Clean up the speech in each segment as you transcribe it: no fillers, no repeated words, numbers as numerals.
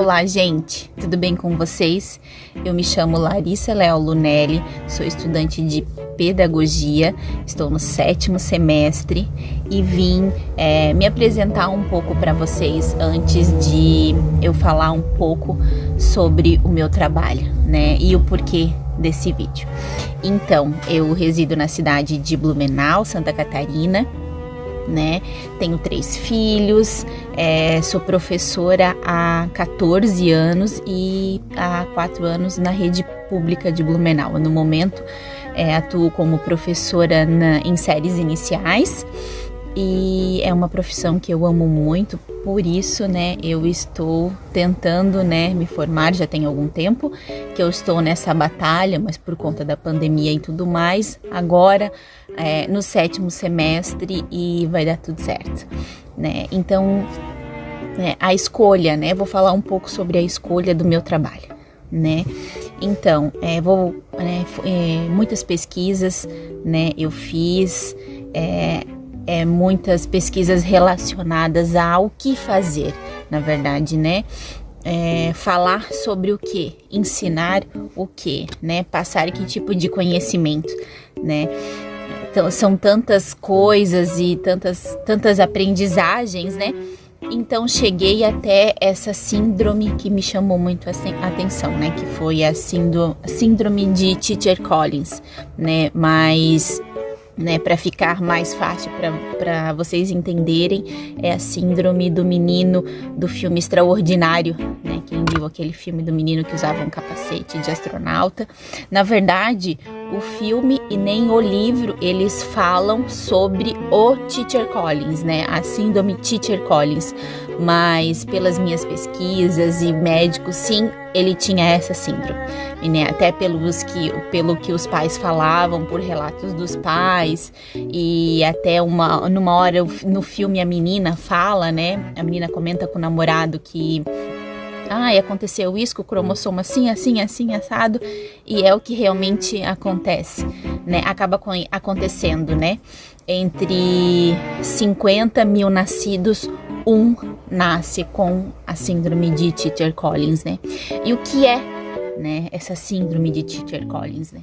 Olá, gente! Tudo bem com vocês? Eu me chamo Larissa Leal Lunelli, sou estudante de Pedagogia, estou no 7º semestre e vim me apresentar um pouco para vocês antes de eu falar um pouco sobre o meu trabalho, né? E o porquê desse vídeo. Então, eu resido na cidade de Blumenau, Santa Catarina, né? Tenho 3 filhos, sou professora há 14 anos e há 4 anos na rede pública de Blumenau. No momento, atuo como professora em séries iniciais e é uma profissão que eu amo muito, por isso, né, eu estou tentando, né, me formar, já tem algum tempo que eu estou nessa batalha, mas por conta da pandemia e tudo mais, agora no 7º semestre e vai dar tudo certo, né? Então, a escolha, né, vou falar um pouco sobre a escolha do meu trabalho, né? Então, muitas pesquisas, né, eu fiz, muitas pesquisas relacionadas ao que fazer, na verdade, né? Falar sobre o que, ensinar o que, né? Passar que tipo de conhecimento, né? Então, são tantas coisas e tantas aprendizagens, né? Então, cheguei até essa síndrome que me chamou muito a atenção, né? Que foi a síndrome de Teacher Collins, né? Mas, né, para ficar mais fácil para vocês entenderem, é a síndrome do menino do filme Extraordinário, né? Quem viu aquele filme do menino que usava um capacete de astronauta? Na verdade, o filme e nem o livro, eles falam sobre o Teacher Collins, né? A síndrome Teacher Collins. Mas pelas minhas pesquisas e médicos, sim, ele tinha essa síndrome, né? Até pelo que os pais falavam, por relatos dos pais, e até numa hora no filme a menina fala, né? A menina comenta com o namorado que aconteceu isso com o cromossomo assim, assado, e é o que realmente acontece, né? Acaba acontecendo, né? Entre 50 mil nascidos, um nasce com a síndrome de Teacher Collins, né? E o que é, né, essa síndrome de Teacher Collins, né?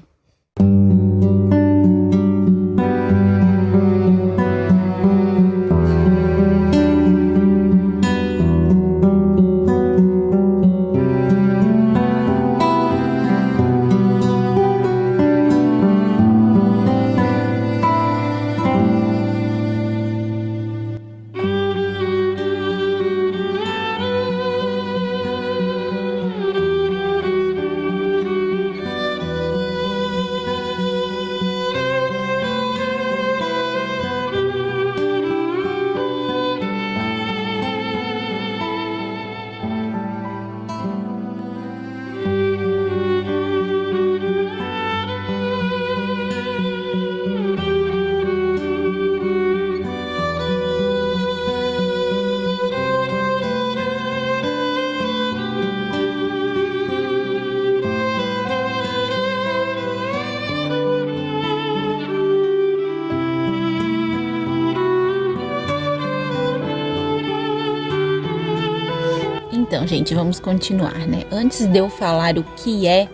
Então, gente, vamos continuar, né? Antes de eu falar o que é,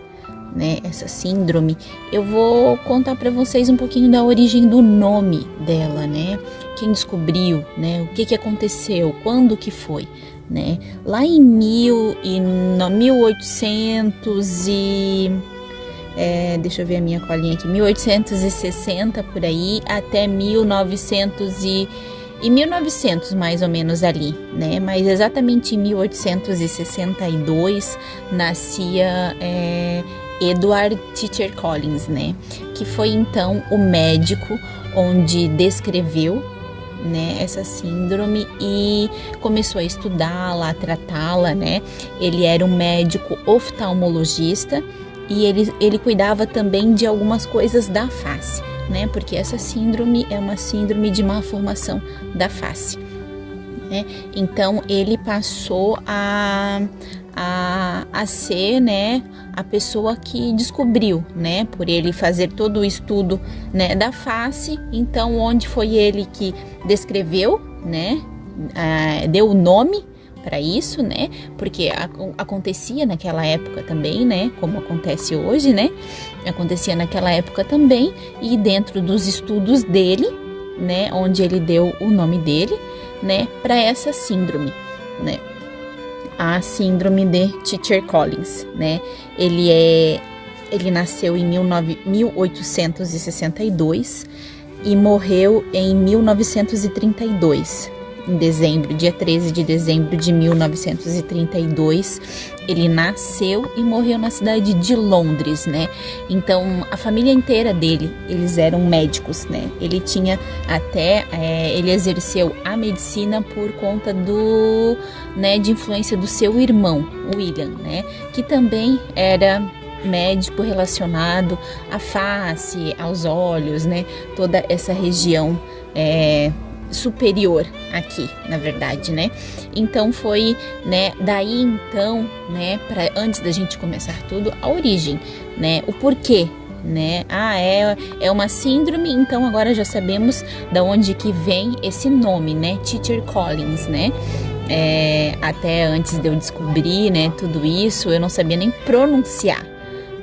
né, essa síndrome, eu vou contar para vocês um pouquinho da origem do nome dela, né? Quem descobriu, né? O que aconteceu, quando que foi, né? Lá em 1800 deixa eu ver a minha colinha aqui, 1860 por aí, até 1900 mais ou menos ali, né? Mas exatamente em 1862 nascia Edward Teacher Collins, né? Que foi então o médico onde descreveu, né, essa síndrome e começou a estudá-la, a tratá-la, né? Ele era um médico oftalmologista e ele cuidava também de algumas coisas da face, né? Porque essa síndrome é uma síndrome de má formação da face, né? Então ele passou a ser, né, a pessoa que descobriu, né? Por ele fazer todo o estudo, né, da face. Então, onde foi ele que descreveu, né? Deu o nome para isso, né? Porque acontecia naquela época também, né? Como acontece hoje, né? Acontecia naquela época também, e dentro dos estudos dele, né? Onde ele deu o nome dele, né? Para essa síndrome, né? A síndrome de Treacher Collins, né? Ele nasceu em 1862 e morreu em 1932, em dezembro, dia 13 de dezembro de 1932. Ele nasceu e morreu na cidade de Londres, né? Então, a família inteira dele, eles eram médicos, né? Ele tinha ele exerceu a medicina por conta de influência do seu irmão, William, né? Que também era médico relacionado à face, aos olhos, né? Toda essa região superior aqui, na verdade, né? Então foi, né? Daí então, né? Antes da gente começar tudo, a origem, né? O porquê, né? É uma síndrome, então agora já sabemos da onde que vem esse nome, né? Treacher Collins, né? Até antes de eu descobrir, né? Tudo isso, eu não sabia nem pronunciar,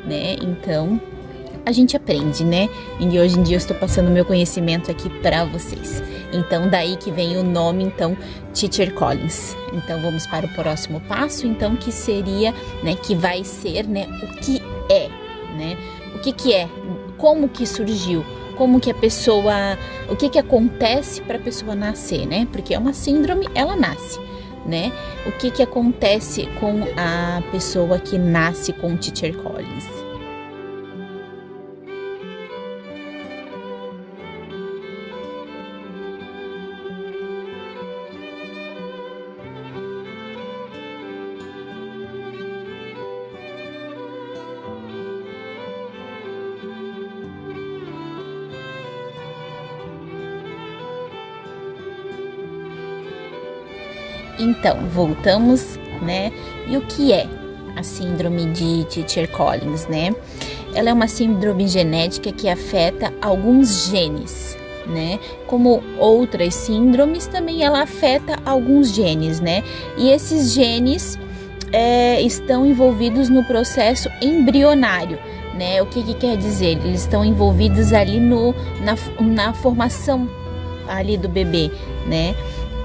né? Então a gente aprende, né? E hoje em dia eu estou passando meu conhecimento aqui para vocês. Então daí que vem o nome, então, Treacher Collins. Então vamos para o próximo passo, então, que seria, né, que vai ser, né, o que é, né? O que é? Como que surgiu? Como que a pessoa, o que acontece para a pessoa nascer, né? Porque é uma síndrome, ela nasce, né? O que acontece com a pessoa que nasce com Treacher Collins? Então, voltamos, né? E o que é a síndrome de Treacher Collins, né? Ela é uma síndrome genética que afeta alguns genes, né? Como outras síndromes, também ela afeta alguns genes, né? E esses genes estão envolvidos no processo embrionário, né? O que quer dizer? Eles estão envolvidos ali na formação ali do bebê, né?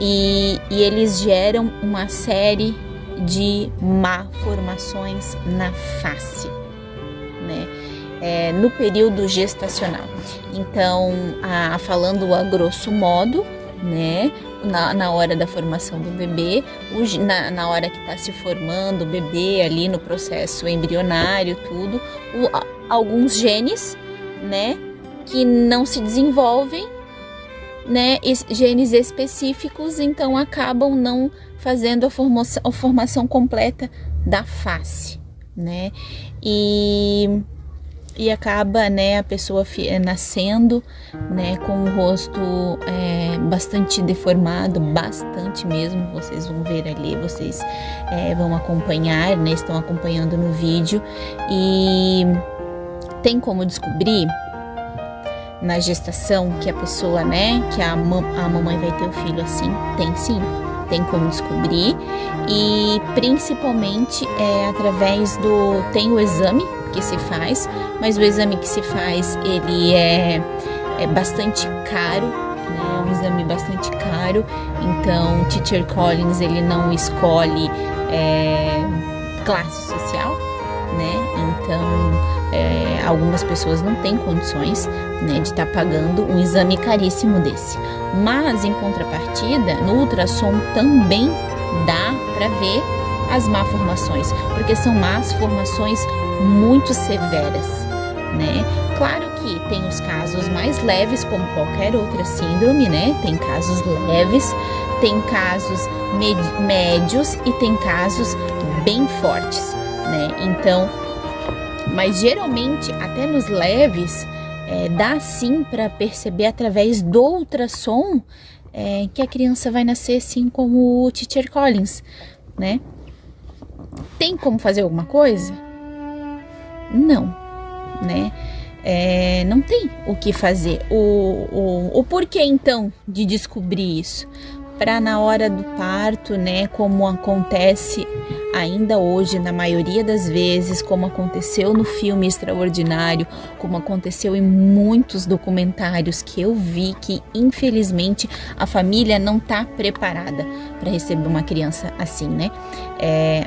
E eles geram uma série de malformações na face, né? No período gestacional. Então, falando a grosso modo, né? Na hora da formação do bebê, na hora que está se formando o bebê ali no processo embrionário, tudo, alguns genes, né? Que não se desenvolvem, né, genes específicos, então acabam não fazendo a formação completa da face, né, e acaba, né, a pessoa nascendo, né, com o rosto bastante deformado, bastante mesmo, vocês vão ver ali, vocês vão acompanhar, né, estão acompanhando no vídeo, e tem como descobrir na gestação que a pessoa, né, que a mamãe vai ter o filho assim? Tem sim, tem como descobrir, e principalmente através tem o exame que se faz, mas o exame que se faz, ele é bastante caro, né, é um exame bastante caro, então Treacher Collins, ele não escolhe classe social, né, então algumas pessoas não têm condições, né, de estar pagando um exame caríssimo desse, mas em contrapartida, no ultrassom também dá para ver as malformações, porque são malformações muito severas, né? Claro que tem os casos mais leves, como qualquer outra síndrome, né? Tem casos leves, tem casos médios e tem casos bem fortes, né? Então, mas geralmente, até nos leves, dá sim para perceber através do ultrassom que a criança vai nascer assim como o Treacher Collins, né? Tem como fazer alguma coisa? Não, né? Não tem o que fazer. O porquê então de descobrir isso? para na hora do parto, né, como acontece ainda hoje, na maioria das vezes, como aconteceu no filme Extraordinário, como aconteceu em muitos documentários que eu vi, que infelizmente a família não está preparada para receber uma criança assim, né?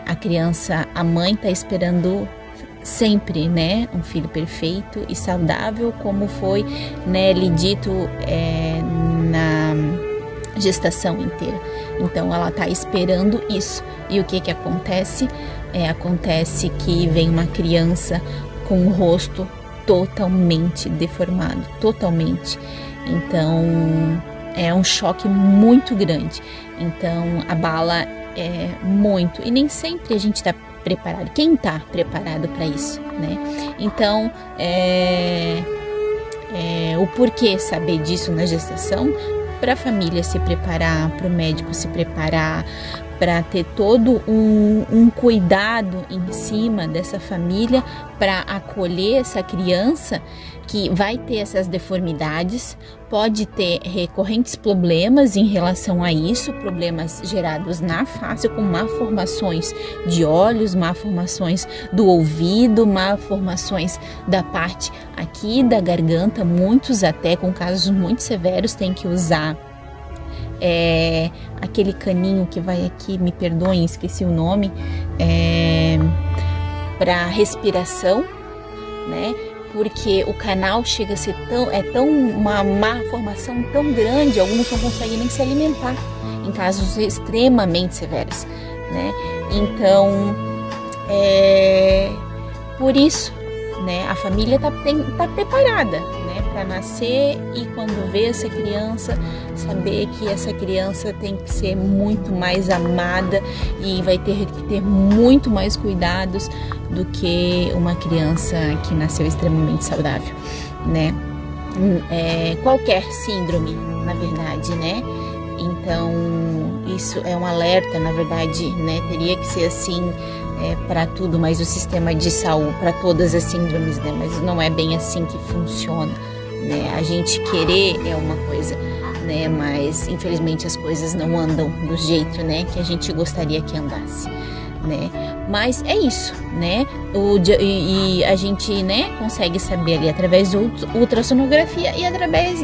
A criança, a mãe está esperando sempre, né, um filho perfeito e saudável, como foi, né, lhe dito na gestação inteira. Então ela tá esperando isso. E o que que acontece? Acontece que vem uma criança com o rosto totalmente deformado, totalmente. Então é um choque muito grande. Então abala muito, e nem sempre a gente tá preparado. Quem tá preparado para isso, né? Então o porquê saber disso na gestação, para a família se preparar, para o médico se preparar, para ter todo um cuidado em cima dessa família, para acolher essa criança que vai ter essas deformidades, pode ter recorrentes problemas em relação a isso, problemas gerados na face, com malformações de olhos, malformações do ouvido, malformações da parte aqui da garganta, muitos até com casos muito severos têm que usar aquele caninho que vai aqui, me perdoem, esqueci o nome, para respiração, né? Porque o canal chega a ser uma malformação tão grande, alguns não conseguem nem se alimentar em casos extremamente severos, né? Então, por isso, né, a família tá preparada, né, para nascer, e quando vê essa criança, saber que essa criança tem que ser muito mais amada e vai ter que ter muito mais cuidados do que uma criança que nasceu extremamente saudável, né? Qualquer síndrome, na verdade, né? Então, isso é um alerta, na verdade, né? Teria que ser assim para tudo, mas o sistema de saúde, para todas as síndromes, né? Mas não é bem assim que funciona, né? A gente querer é uma coisa, né? Mas infelizmente as coisas não andam do jeito, né, que a gente gostaria que andasse, né? Mas é isso, né? E a gente, né, consegue saber ali através da ultrassonografia e através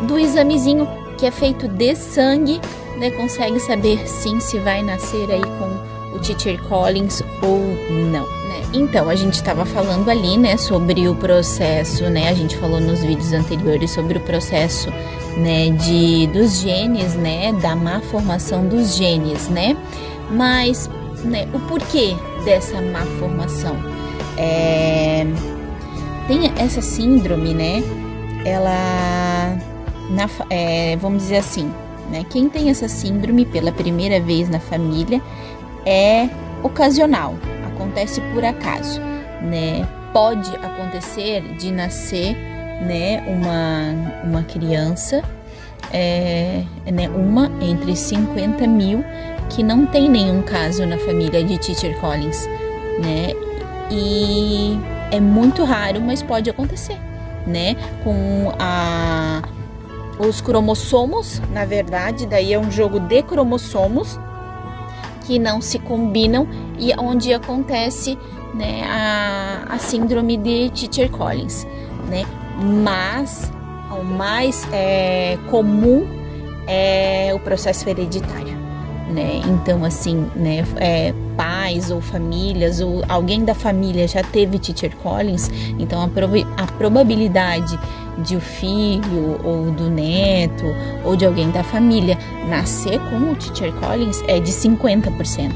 do examezinho que é feito de sangue, né? Consegue saber sim se vai nascer aí com o Teacher Collins ou não, né? Então, a gente estava falando ali, né, sobre o processo, né? A gente falou nos vídeos anteriores sobre o processo, né, dos genes, né, da má formação dos genes, né? Mas, né, o porquê dessa má formação? Tem essa síndrome, né? Ela, vamos dizer assim, né? Quem tem essa síndrome pela primeira vez na família é ocasional, acontece por acaso, né? Pode acontecer de nascer, né, uma criança, né, uma entre 50 mil que não tem nenhum caso na família de Teacher Collins, né? E é muito raro, mas pode acontecer, né? Com os cromossomos, na verdade, daí é um jogo de cromossomos que não se combinam e onde acontece, né, a síndrome de Teacher Collins, né? Mas o mais comum é o processo hereditário, né? Então, assim, né, pais ou famílias ou alguém da família já teve Teacher Collins, então a probabilidade de o filho ou do neto ou de alguém da família nascer com o Teacher Collins é de 50%.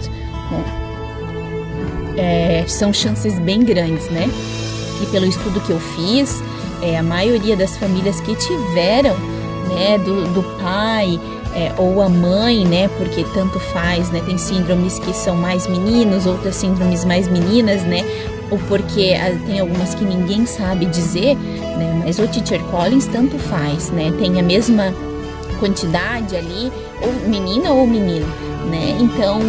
São chances bem grandes, né? E pelo estudo que eu fiz, a maioria das famílias que tiveram, né, do pai ou a mãe, né, porque tanto faz, né, tem síndromes que são mais meninos, outras síndromes mais meninas, né, ou porque tem algumas que ninguém sabe dizer, né, mas o Teacher Collins tanto faz, né, tem a mesma quantidade ali, ou menina ou menino, né, então,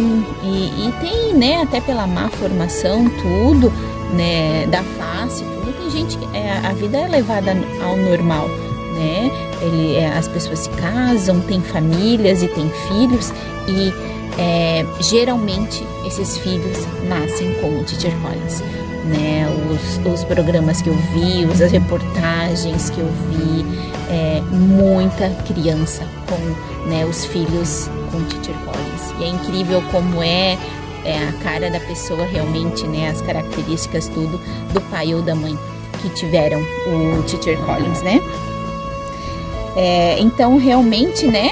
e tem, né, até pela má formação, tudo, né, da face, tudo, tem gente que a vida é levada ao normal, né? As pessoas se casam, têm famílias e têm filhos e geralmente esses filhos nascem com o Teacher Collins, né? Os programas que eu vi, as reportagens que eu vi, muita criança com, né, os filhos com o Teacher Collins. E é incrível como é a cara da pessoa realmente, né? As características tudo do pai ou da mãe que tiveram o Teacher Collins, né? Então realmente, né?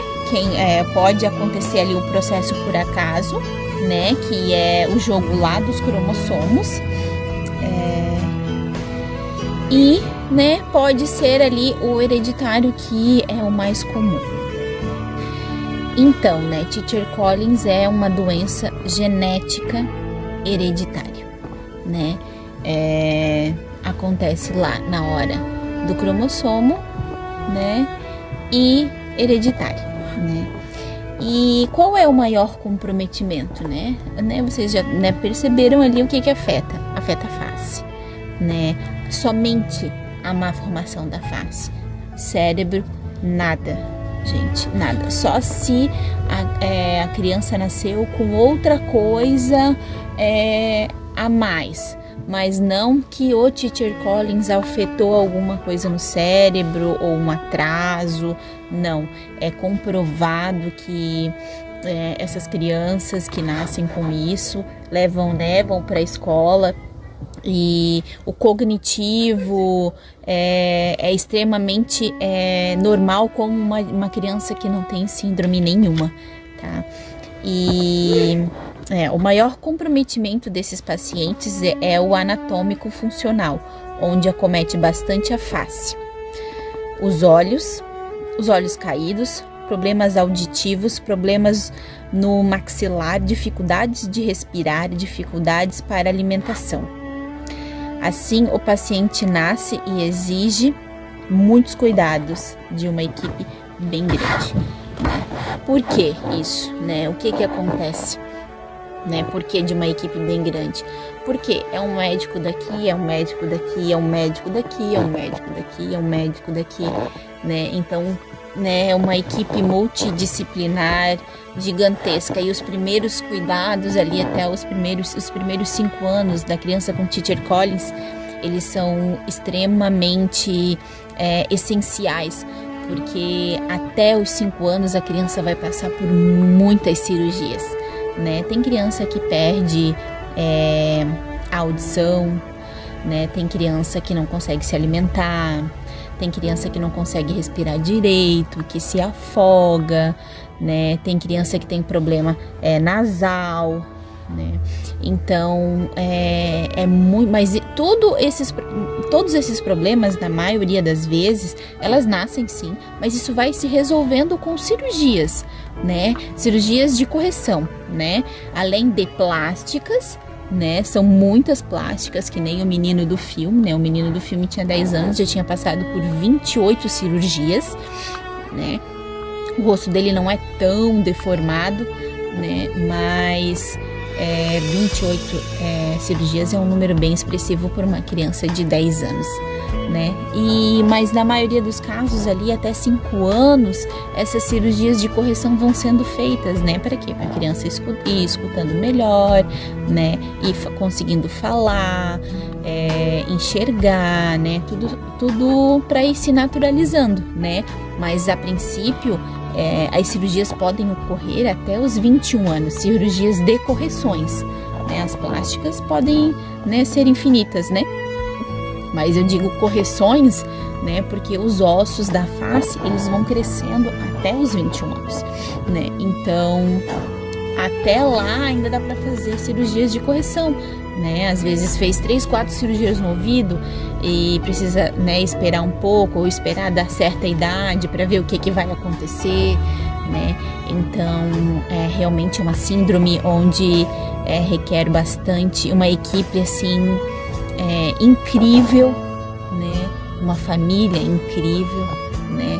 Pode acontecer ali o processo por acaso, né? Que é o jogo lá dos cromossomos. E, né, pode ser ali o hereditário, que é o mais comum. Então, né, Teacher Collins é uma doença genética hereditária, né? Acontece lá na hora do cromossomo, né? E hereditário, né? E qual é o maior comprometimento, né? Vocês já, né, perceberam ali o que afeta? Afeta a face, né? Somente a má formação da face. Cérebro, nada, gente, nada. Só se a criança nasceu com outra coisa a mais. Mas não que o Teacher Collins afetou alguma coisa no cérebro ou um atraso, não. É comprovado que essas crianças que nascem com isso levam para a escola, e o cognitivo é extremamente normal, como uma criança que não tem síndrome nenhuma, tá? E o maior comprometimento desses pacientes é o anatômico funcional, onde acomete bastante a face, os olhos caídos, problemas auditivos, problemas no maxilar, dificuldades de respirar, dificuldades para alimentação. Assim, o paciente nasce e exige muitos cuidados de uma equipe bem grande. Por que isso, né? O que acontece, né? Por que de uma equipe bem grande? Porque é um médico daqui, é um médico daqui, é um médico daqui, é um médico daqui, é um médico daqui, né? Então, né, é uma equipe multidisciplinar gigantesca, e os primeiros cuidados ali até os primeiros 5 anos da criança com Teacher Collins, eles são extremamente essenciais, porque até os 5 anos a criança vai passar por muitas cirurgias, né? Tem criança que perde a audição, né? Tem criança que não consegue se alimentar, tem criança que não consegue respirar direito, que se afoga, né? Tem criança que tem problema nasal, né? Então, muito, mas todos esses problemas, na maioria das vezes, elas nascem sim, mas isso vai se resolvendo com cirurgias, né? Cirurgias de correção, né? Além de plásticas, né? São muitas plásticas, que nem o menino do filme, né? O menino do filme tinha 10 anos, já tinha passado por 28 cirurgias, né? O rosto dele não é tão deformado, né? Mas 28 cirurgias é um número bem expressivo por uma criança de 10 anos, né? Mas na maioria dos casos ali, até 5 anos, essas cirurgias de correção vão sendo feitas, né? Para quê? Para a criança ir escutando melhor, né? E conseguindo falar, enxergar, né? Tudo para ir se naturalizando, né? Mas a princípio, as cirurgias podem ocorrer até os 21 anos, cirurgias de correções, né? As plásticas podem, né, ser infinitas, né? Mas eu digo correções, né, porque os ossos da face, eles vão crescendo até os 21 anos, né? Então, até lá ainda dá para fazer cirurgias de correção, né? Às vezes fez 3, 4 cirurgias no ouvido e precisa, né, esperar um pouco, ou esperar dar certa idade para ver o que vai acontecer, né? Então, é realmente uma síndrome onde requer bastante uma equipe assim incrível, né? Uma família incrível, né?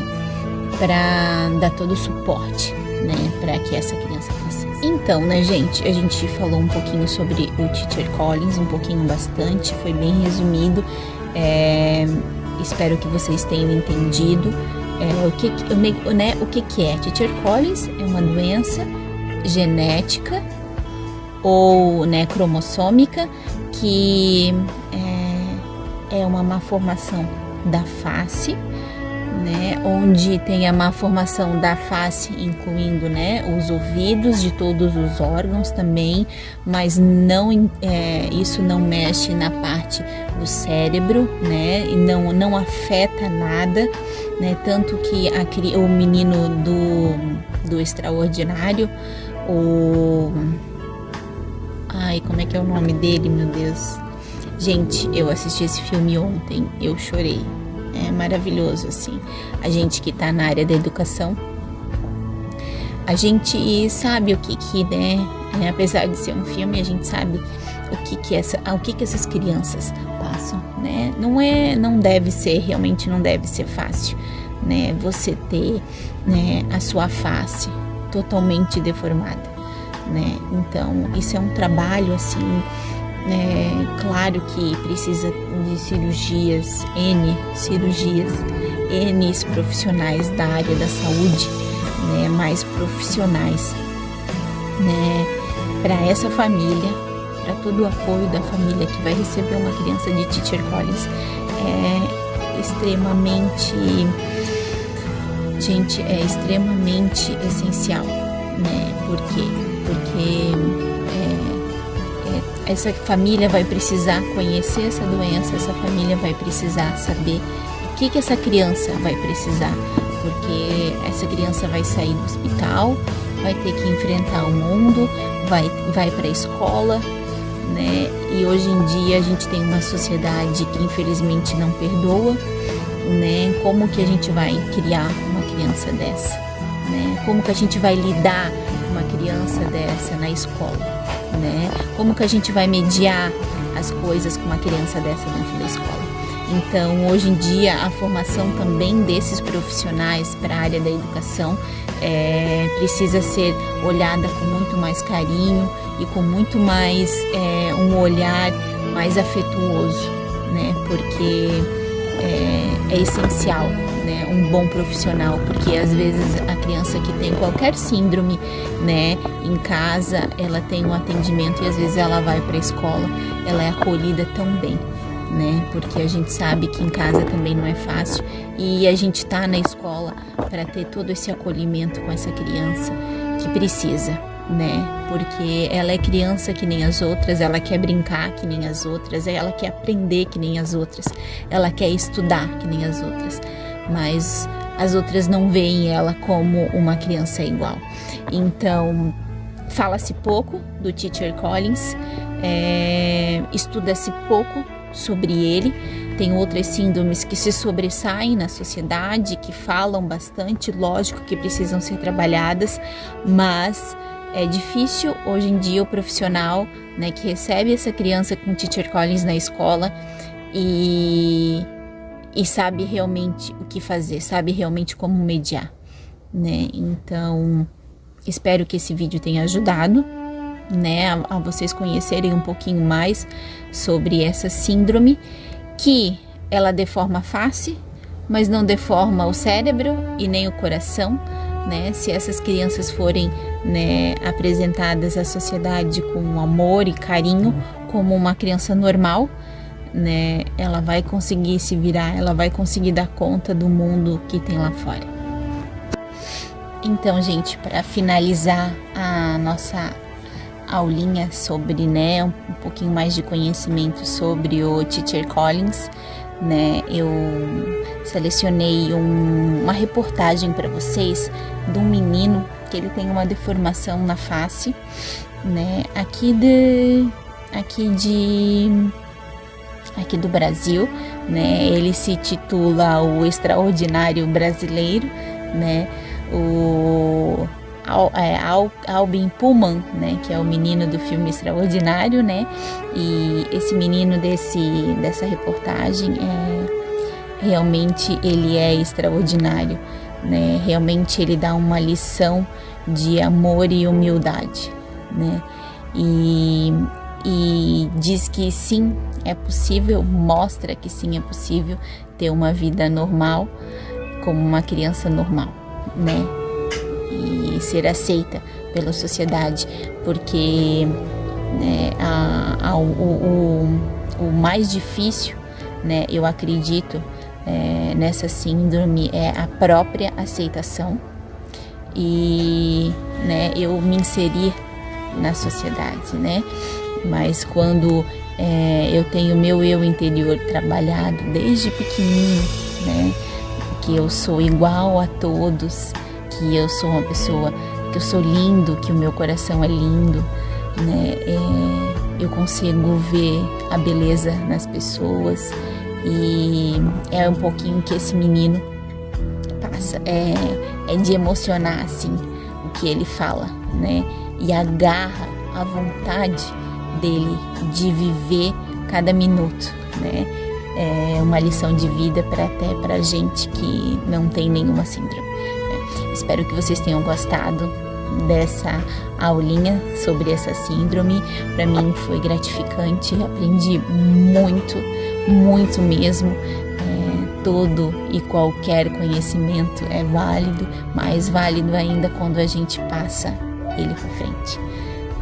Para dar todo o suporte, né? Para que essa criança cresça. Então, né, gente, a gente falou um pouquinho sobre o Teacher Collins, um pouquinho bastante, foi bem resumido. espero que vocês tenham entendido o que é. Teacher Collins é uma doença genética ou, né, cromossômica, que é uma malformação da face, né, onde tem a malformação da face, incluindo, né, os ouvidos, de todos os órgãos também, mas isso não mexe na parte do cérebro, né, e não afeta nada, né, tanto que o menino do Extraordinário, como é que é o nome dele, meu Deus? Gente, eu assisti esse filme ontem, eu chorei. É maravilhoso, assim. A gente que tá na área da educação, a gente sabe o que né? Apesar de ser um filme, a gente sabe o que essas crianças passam, né? Realmente não deve ser fácil, né? Você ter, né, a sua face totalmente deformada, né? Então, isso é um trabalho, assim, claro que precisa de cirurgias, N profissionais da área da saúde, né, mais profissionais, né, para essa família, para todo o apoio da família que vai receber uma criança de Teacher Collins. É extremamente essencial, né? Por quê? Porque essa família vai precisar conhecer essa doença, essa família vai precisar saber o que essa criança vai precisar, porque essa criança vai sair do hospital, vai ter que enfrentar o mundo, vai para a escola, né? E hoje em dia a gente tem uma sociedade que infelizmente não perdoa, né? Como que a gente vai criar uma criança dessa, né? Como que a gente vai lidar com uma criança dessa na escola? Né? Como que a gente vai mediar as coisas com uma criança dessa dentro da escola? Então, hoje em dia, a formação também desses profissionais para a área da educação precisa ser olhada com muito mais carinho e com muito mais um olhar mais afetuoso, né? Porque é essencial, né, um bom profissional, porque às vezes a criança que tem qualquer síndrome, né, em casa, ela tem um atendimento e às vezes ela vai para a escola, ela é acolhida tão bem, né, porque a gente sabe que em casa também não é fácil e a gente tá na escola para ter todo esse acolhimento com essa criança que precisa, né, porque ela é criança que nem as outras, ela quer brincar que nem as outras, ela quer aprender que nem as outras, ela quer estudar que nem as outras, mas as outras não veem ela como uma criança igual. Então, fala-se pouco do Teacher Collins, estuda-se pouco sobre ele. Tem outras síndromes que se sobressaem na sociedade, que falam bastante, lógico que precisam ser trabalhadas, mas é difícil hoje em dia o profissional, né, que recebe essa criança com Teacher Collins na escola e sabe realmente o que fazer, sabe realmente como mediar, né? Então, espero que esse vídeo tenha ajudado, né, a vocês conhecerem um pouquinho mais sobre essa síndrome, que ela deforma a face, mas não deforma o cérebro e nem o coração, né? Se essas crianças forem, né, apresentadas à sociedade com amor e carinho, como uma criança normal, né, ela vai conseguir se virar, ela vai conseguir dar conta do mundo que tem lá fora. Então, gente, para finalizar a nossa aulinha sobre, né, um pouquinho mais de conhecimento sobre o Teacher Collins, né, eu selecionei uma reportagem para vocês de um menino que ele tem uma deformação na face, né, aqui do Brasil, né? Ele se titula o Extraordinário Brasileiro, né? O Albin Pullman, né? Que é o menino do filme Extraordinário, né? E esse menino dessa reportagem realmente ele é extraordinário, né? Realmente ele dá uma lição de amor e humildade, né? E e diz que sim, é possível, mostra que sim, é possível ter uma vida normal, como uma criança normal, né? E ser aceita pela sociedade, porque né, o mais difícil, né, eu acredito, nessa síndrome é a própria aceitação e né, eu me inserir na sociedade, né? Mas quando eu tenho meu eu interior trabalhado desde pequenininho, né? Que eu sou igual a todos, que eu sou uma pessoa, que eu sou lindo, que o meu coração é lindo, né? Eu consigo ver a beleza nas pessoas e é um pouquinho que esse menino passa, é de emocionar assim o que ele fala, né? E a garra, a vontade dele de viver cada minuto, né? É uma lição de vida até para gente que não tem nenhuma síndrome, né? Espero que vocês tenham gostado dessa aulinha sobre essa síndrome. Para mim foi gratificante, aprendi muito, muito mesmo. Todo e qualquer conhecimento é válido, mais válido ainda quando a gente passa ele para frente.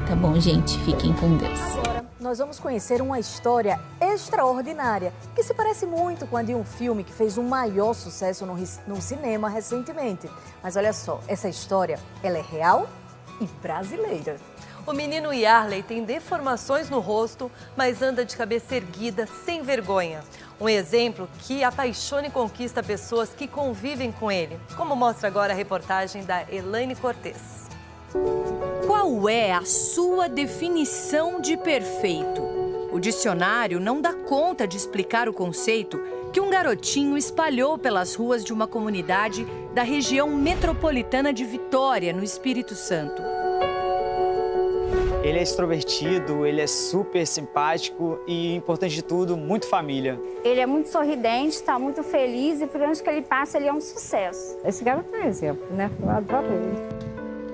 Tá bom, gente? Fiquem com Deus. Agora, nós vamos conhecer uma história extraordinária que se parece muito com a de um filme que fez um maior sucesso no cinema recentemente. Mas olha só, essa história, ela é real e brasileira. O menino Yarley tem deformações no rosto, mas anda de cabeça erguida, sem vergonha. Um exemplo que apaixona e conquista pessoas que convivem com ele, como mostra agora a reportagem da Elaine Cortez. Qual é a sua definição de perfeito? O dicionário não dá conta de explicar o conceito que um garotinho espalhou pelas ruas de uma comunidade da região metropolitana de Vitória, no Espírito Santo. Ele é extrovertido, ele é super simpático e, importante de tudo, muito família. Ele é muito sorridente, está muito feliz e por onde que ele passa, ele é um sucesso. Esse garoto é um exemplo, né? Eu adoro ele.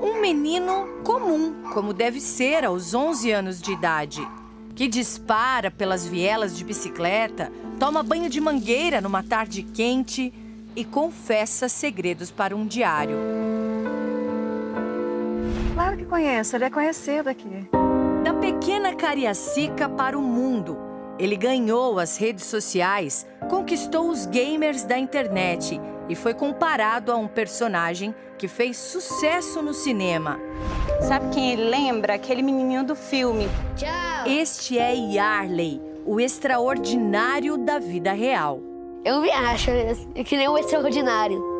Um menino comum, como deve ser aos 11 anos de idade, que dispara pelas vielas de bicicleta, toma banho de mangueira numa tarde quente e confessa segredos para um diário. Claro que conhece, ele é conhecido aqui. Da pequena Cariacica para o mundo, ele ganhou as redes sociais, conquistou os gamers da internet e foi comparado a um personagem que fez sucesso no cinema. Sabe quem ele lembra? Aquele menininho do filme. Tchau! Este é Yarley, o extraordinário da vida real. Eu me acho que nem um extraordinário.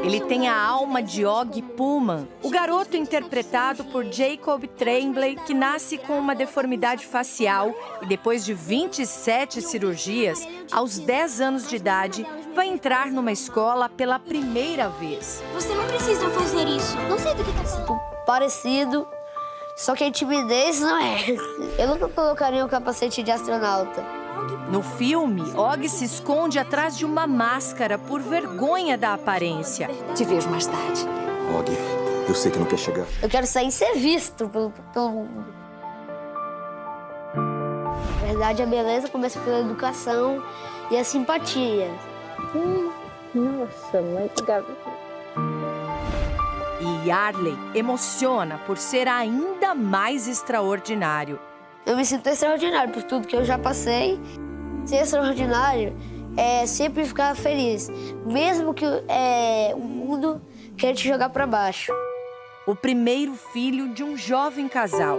Ele tem a alma de Og Pullman, o garoto interpretado por Jacob Tremblay, que nasce com uma deformidade facial e depois de 27 cirurgias, aos 10 anos de idade, vai entrar numa escola pela primeira vez. Você não precisa fazer isso. Não sei do que tá falando. Parecido, só que a timidez não é. Eu nunca colocaria um capacete de astronauta. No filme, Og se esconde atrás de uma máscara por vergonha da aparência. Te vejo mais tarde. Og, eu sei que não quer chegar. Eu quero sair e ser visto pelo mundo. Na verdade, a beleza começa pela educação e a simpatia. Nossa, muito garoto. E Yarley emociona por ser ainda mais extraordinário. Eu me sinto extraordinário por tudo que eu já passei. Ser extraordinário é sempre ficar feliz, mesmo que o mundo queira te jogar para baixo. O primeiro filho de um jovem casal.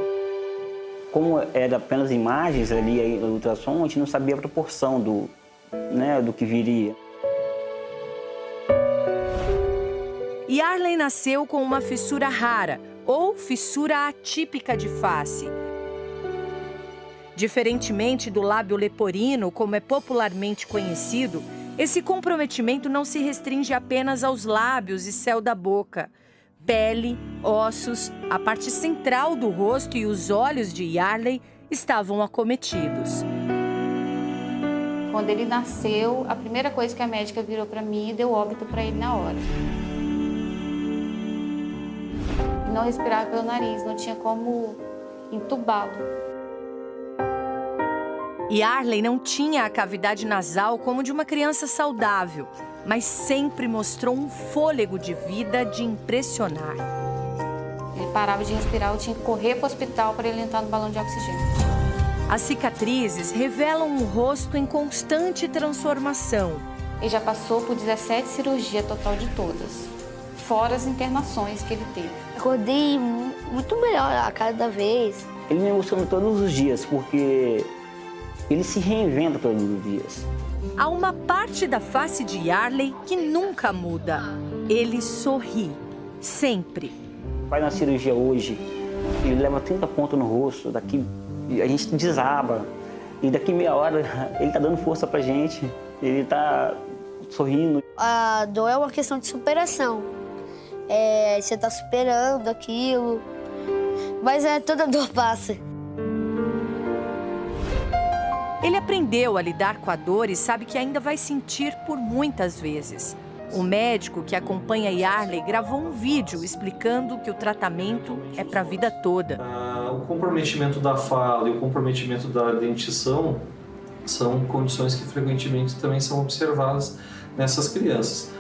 Como era apenas imagens ali, no ultrassom, a gente não sabia a proporção do que viria. Yarley nasceu com uma fissura rara, ou fissura atípica de face. Diferentemente do lábio leporino, como é popularmente conhecido, esse comprometimento não se restringe apenas aos lábios e céu da boca. Pele, ossos, a parte central do rosto e os olhos de Yarley estavam acometidos. Quando ele nasceu, a primeira coisa que a médica virou para mim e deu óbito para ele na hora. Não respirava pelo nariz, não tinha como entubá-lo. Yarley não tinha a cavidade nasal como de uma criança saudável, mas sempre mostrou um fôlego de vida de impressionar. Ele parava de respirar, eu tinha que correr para o hospital para ele entrar no balão de oxigênio. As cicatrizes revelam um rosto em constante transformação. Ele já passou por 17 cirurgias total de todas, fora as internações que ele teve. Acordei muito melhor a cada vez. Ele me emociona todos os dias, porque ele se reinventa todos os dias. Há uma parte da face de Yarley que nunca muda. Ele sorri, sempre. Vai na cirurgia hoje, ele leva 30 pontos no rosto, daqui a gente desaba. E daqui meia hora ele tá dando força pra gente, ele tá sorrindo. A dor é uma questão de superação. Você tá superando aquilo, mas toda dor passa. Ele aprendeu a lidar com a dor e sabe que ainda vai sentir por muitas vezes. O médico que acompanha Yarley gravou um vídeo explicando que o tratamento é para a vida toda. O comprometimento da fala e o comprometimento da dentição são condições que frequentemente também são observadas nessas crianças.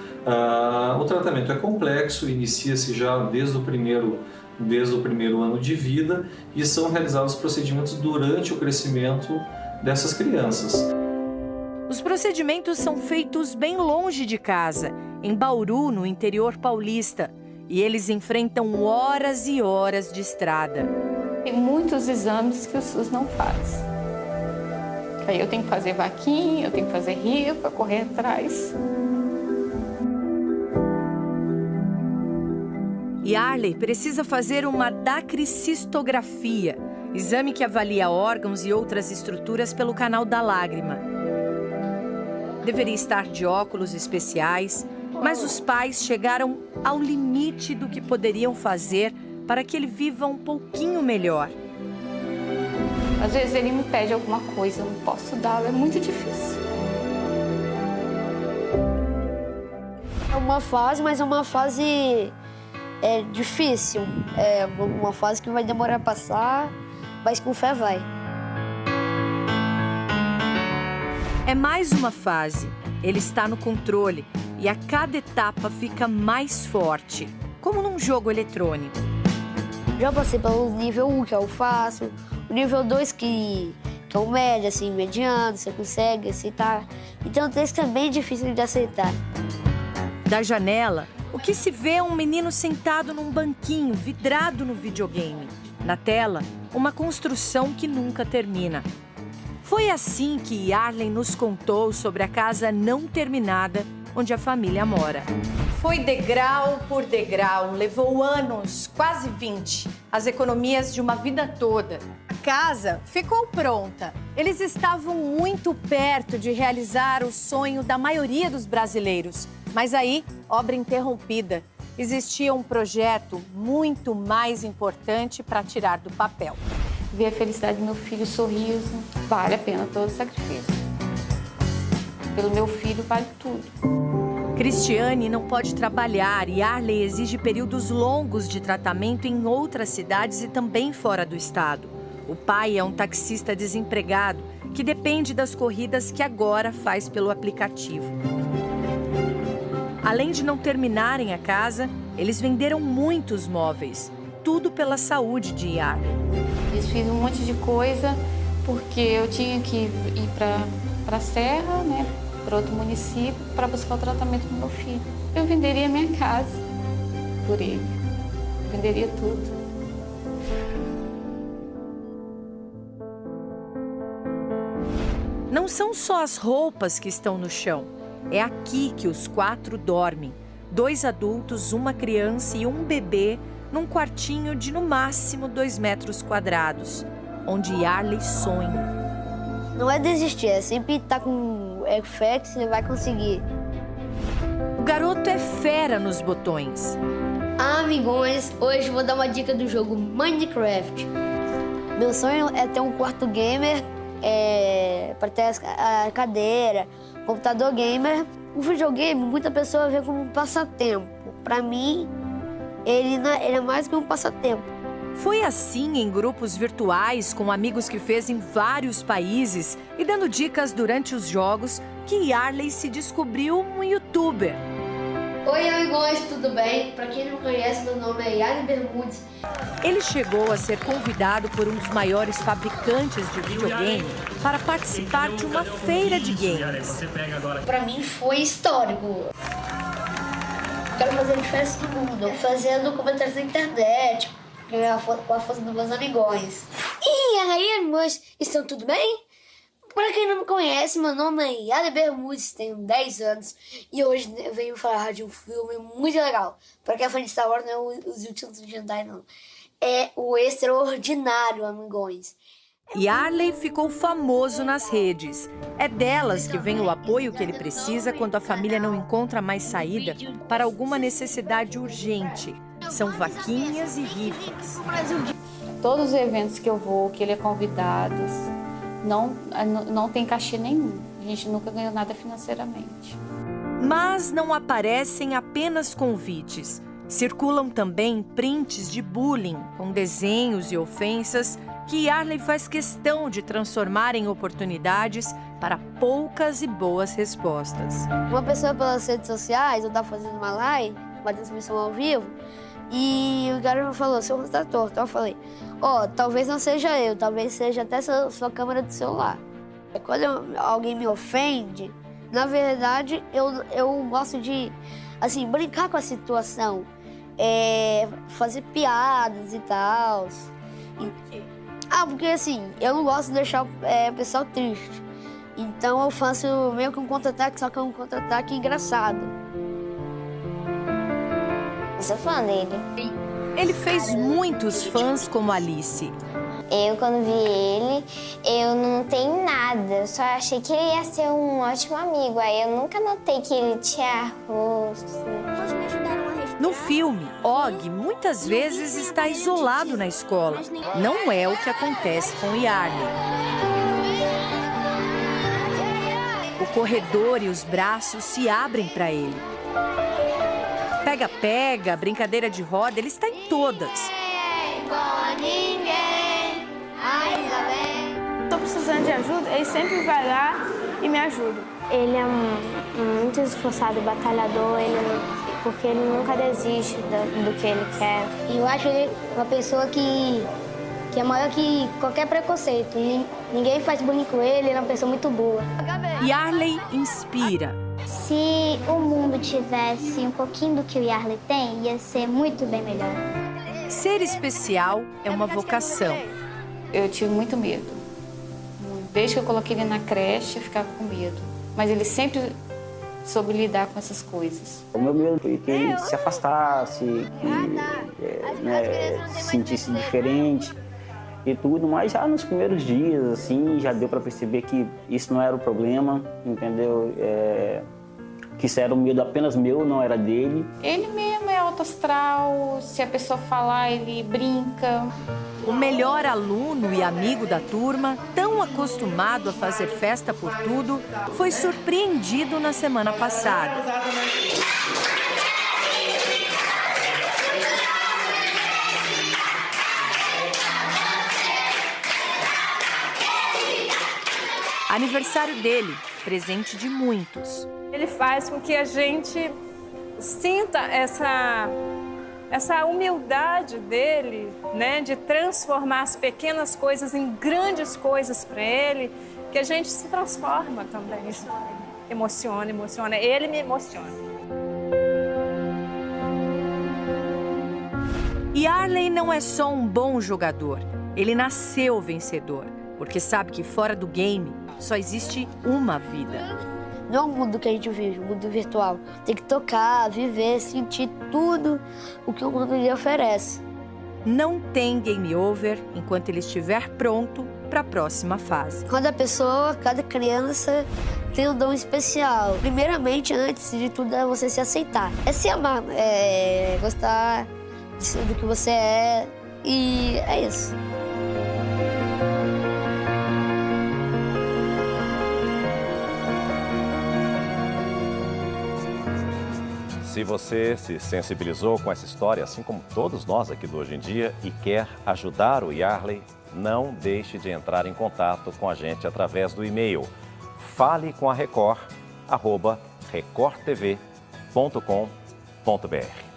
O tratamento é complexo, inicia-se já desde o primeiro ano de vida e são realizados procedimentos durante o crescimento dessas crianças. Os procedimentos são feitos bem longe de casa, em Bauru, no interior paulista, e eles enfrentam horas e horas de estrada. Tem muitos exames que o SUS não faz. Aí eu tenho que fazer vaquinha, eu tenho que fazer rifa, correr atrás. Yarley precisa fazer uma dacricistografia, exame que avalia órgãos e outras estruturas pelo canal da lágrima. Deveria estar de óculos especiais, mas os pais chegaram ao limite do que poderiam fazer para que ele viva um pouquinho melhor. Às vezes ele me pede alguma coisa, eu não posso dar, é muito difícil. É uma fase, mas é uma fase difícil. É uma fase que vai demorar a passar, mas com fé vai. É mais uma fase. Ele está no controle e a cada etapa fica mais forte, como num jogo eletrônico. Já passei pelo nível 1, que é o fácil, o nível 2, que é o médio, assim, mediano, você consegue aceitar. Então, o 3 que é bem difícil de aceitar. Da janela, o que se vê é um menino sentado num banquinho, vidrado no videogame. Na tela, uma construção que nunca termina. Foi assim que Yarley nos contou sobre a casa não terminada onde a família mora. Foi degrau por degrau, levou anos, quase 20, as economias de uma vida toda. A casa ficou pronta. Eles estavam muito perto de realizar o sonho da maioria dos brasileiros. Mas aí, obra interrompida. Existia um projeto muito mais importante para tirar do papel. Ver a felicidade do meu filho, o sorriso, vale a pena todo o sacrifício. Pelo meu filho, vale tudo. Cristiane não pode trabalhar e Yarley exige períodos longos de tratamento em outras cidades e também fora do estado. O pai é um taxista desempregado que depende das corridas que agora faz pelo aplicativo. Além de não terminarem a casa, eles venderam muitos móveis. Tudo pela saúde de Yarley. Eu fiz um monte de coisa porque eu tinha que ir para a Serra, né, para outro município, para buscar o tratamento do meu filho. Eu venderia minha casa por ele. Eu venderia tudo. Não são só as roupas que estão no chão. É aqui que os 4 dormem. 2 adultos, uma criança e um bebê num quartinho de no máximo 2 metros quadrados, onde Yarley sonha. Não é desistir, é sempre estar com fé que você vai conseguir. O garoto é fera nos botões. Amigões, hoje vou dar uma dica do jogo Minecraft. Meu sonho é ter um quarto gamer, para ter a cadeira, computador gamer. O videogame, muita pessoa vê como um passatempo. Para mim, ele é mais que um passatempo. Foi assim em grupos virtuais com amigos que fez em vários países e dando dicas durante os jogos que Yarley se descobriu um youtuber. Oi, amigos, tudo bem? Pra quem não conhece, meu nome é Yarley Bermudes. Ele chegou a ser convidado por um dos maiores fabricantes de videogame para participar de uma feira de games. Pra mim foi histórico. Quero fazer a diferença do mundo, fazendo comentários na internet, com a força dos meus amigões. E aí, amigos, estão tudo bem? Para quem não me conhece, meu nome é Yarley Bermudes, tenho 10 anos e hoje eu venho falar de um filme muito legal. Para quem é fã de Star Wars, não é Os Últimos Jedi, não. É O Extraordinário, amigões. Yarley ficou famoso nas redes. É delas que vem o apoio que ele precisa quando a família não encontra mais saída para alguma necessidade urgente. São vaquinhas e rifas. Todos os eventos que eu vou, que ele é convidado, não tem cachê nenhum. A gente nunca ganhou nada financeiramente. Mas não aparecem apenas convites. Circulam também prints de bullying, com desenhos e ofensas que Yarley faz questão de transformar em oportunidades para poucas e boas respostas. Uma pessoa pelas redes sociais, eu estava fazendo uma live, uma transmissão ao vivo, e o cara falou, seu rosto tá torto. Então eu falei, talvez não seja eu, talvez seja até sua câmera do celular. Quando alguém me ofende, na verdade, eu gosto de, assim, brincar com a situação, fazer piadas e tal. Porque assim, eu não gosto de deixar o pessoal triste. Então eu faço meio que um contra-ataque, só que é um contra-ataque engraçado. Eu sou fã dele. Ele fez muitos fãs como Alice. Eu, quando vi ele, eu não tenho nada. Eu só achei que ele ia ser um ótimo amigo. Aí eu nunca notei que ele tinha rosto. No filme, Og muitas vezes está isolado na escola. Não é o que acontece com Yarley. O corredor e os braços se abrem para ele. Pega-pega, brincadeira de roda, ele está em todas. Estou precisando de ajuda, ele sempre vai lá e me ajuda. Ele é muito esforçado, batalhador, porque ele nunca desiste do que ele quer. Eu acho ele uma pessoa que é maior que qualquer preconceito. Ninguém faz bullying com ele é uma pessoa muito boa. Yarley inspira. Se o mundo tivesse um pouquinho do que o Yarley tem, ia ser muito bem melhor. Ser especial é uma vocação. Eu tive muito medo. Desde que eu coloquei ele na creche, eu ficava com medo. Mas ele sempre soube lidar com essas coisas. O meu medo foi que ele se afastasse, que se sentisse diferente e tudo. Mas já nos primeiros dias, assim, já deu para perceber que isso não era o problema, entendeu? Que isso era um medo apenas meu, não era dele. Ele mesmo é alto astral, se a pessoa falar, ele brinca. O melhor aluno e amigo da turma, tão acostumado a fazer festa por tudo, foi surpreendido na semana passada. Aniversário dele, presente de muitos. Ele faz com que a gente sinta essa humildade dele, né, de transformar as pequenas coisas em grandes coisas para ele, que a gente se transforma também. Isso emociona. Ele me emociona. Yarley não é só um bom jogador, ele nasceu vencedor, porque sabe que fora do game só existe uma vida. Não é o mundo que a gente vive, o mundo virtual. Tem que tocar, viver, sentir tudo o que o mundo lhe oferece. Não tem game over enquanto ele estiver pronto para a próxima fase. Cada criança tem um dom especial. Primeiramente, antes de tudo, é você se aceitar. É se amar, é gostar do que você é e é isso. Se você se sensibilizou com essa história, assim como todos nós aqui do Hoje em Dia, e quer ajudar o Yarley, não deixe de entrar em contato com a gente através do e-mail falecomarecord@recordtv.com.br.